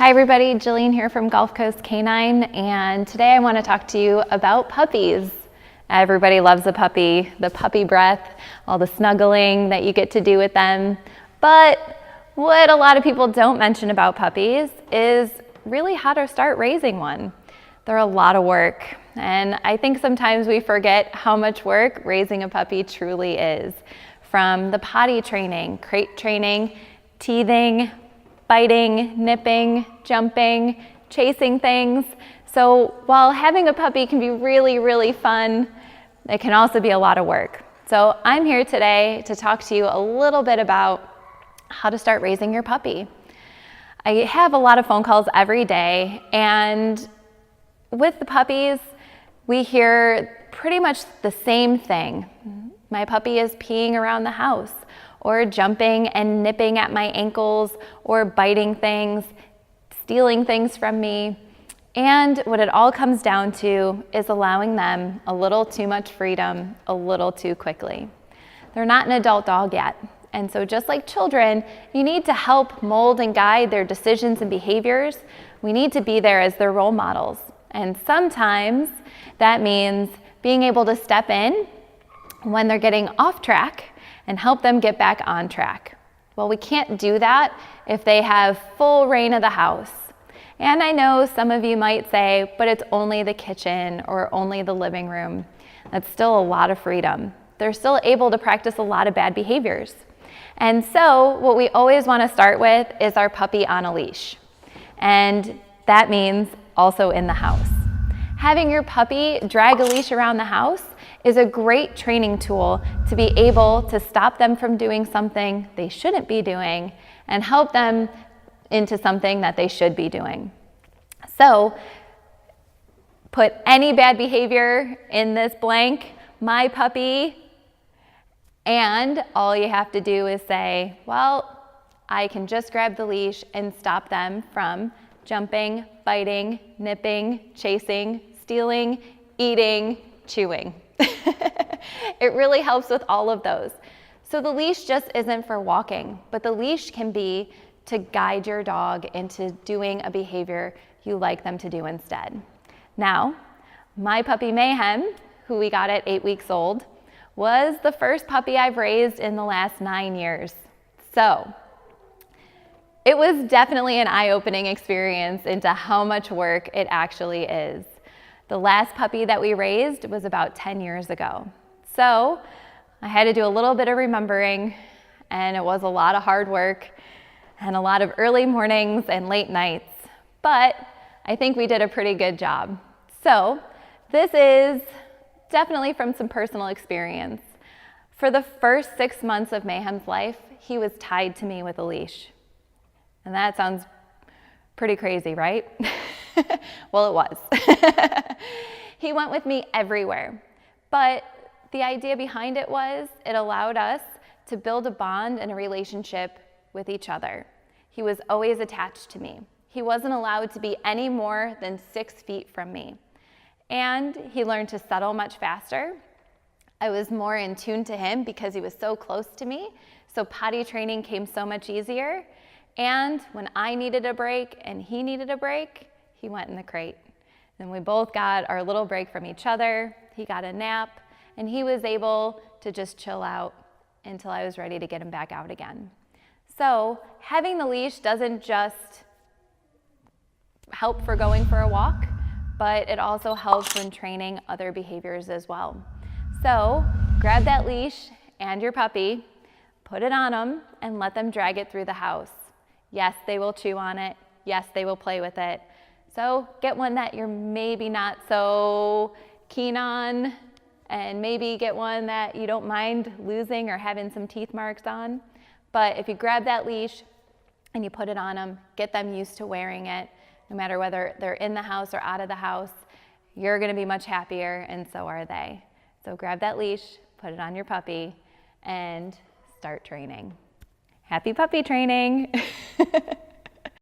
Hi everybody, Jillian here from Gulf Coast Canine, and today I want to talk to you about puppies. Everybody loves a puppy, the puppy breath, all the snuggling that you get to do with them. But what a lot of people don't mention about puppies is really how to start raising one. They're a lot of work, and I think sometimes we forget how much work raising a puppy truly is. From the potty training, crate training, teething, biting, nipping, jumping, chasing things. So while having a puppy can be really, really fun, it can also be a lot of work. So I'm here today to talk to you a little bit about how to start raising your puppy. I have a lot of phone calls every day, and with the puppies, we hear pretty much the same thing. My puppy is peeing around the house, or jumping and nipping at my ankles, or biting things, stealing things from me. And what it all comes down to is allowing them a little too much freedom a little too quickly. They're not an adult dog yet. And so just like children, you need to help mold and guide their decisions and behaviors. We need to be there as their role models. And sometimes that means being able to step in when they're getting off track and help them get back on track. Well, we can't do that if they have full reign of the house. And I know some of you might say, but it's only the kitchen or only the living room. That's still a lot of freedom. They're still able to practice a lot of bad behaviors. And so what we always want to start with is our puppy on a leash. And that means also in the house. Having your puppy drag a leash around the house is a great training tool to be able to stop them from doing something they shouldn't be doing and help them into something that they should be doing. So put any bad behavior in this blank, my puppy, and all you have to do is say, well, I can just grab the leash and stop them from jumping, biting, nipping, chasing, stealing, eating, chewing. It really helps with all of those. So the leash just isn't for walking, but the leash can be to guide your dog into doing a behavior you like them to do instead. Now, my puppy Mayhem, who we got at 8 weeks old, was the first puppy I've raised in the last 9 years. So it was definitely an eye-opening experience into how much work it actually is. The last puppy that we raised was about 10 years ago. So I had to do a little bit of remembering, and it was a lot of hard work and a lot of early mornings and late nights, but I think we did a pretty good job. So this is definitely from some personal experience. For the first 6 months of Mayhem's life, he was tied to me with a leash. And that sounds pretty crazy, right? Well, it was. He went with me everywhere. But the idea behind it was it allowed us to build a bond and a relationship with each other. He was always attached to me. He wasn't allowed to be any more than 6 feet from me. And he learned to settle much faster. I was more in tune to him because he was so close to me. So potty training came so much easier. And when I needed a break and he needed a break, he went in the crate. And we both got our little break from each other. He got a nap, and he was able to just chill out until I was ready to get him back out again. So having the leash doesn't just help for going for a walk, but it also helps when training other behaviors as well. So grab that leash and your puppy, put it on them, and let them drag it through the house. Yes, they will chew on it. Yes, they will play with it. So get one that you're maybe not so keen on, and maybe get one that you don't mind losing or having some teeth marks on. But if you grab that leash and you put it on them, get them used to wearing it, no matter whether they're in the house or out of the house, you're gonna be much happier, and so are they. So grab that leash, put it on your puppy, and start training. Happy puppy training.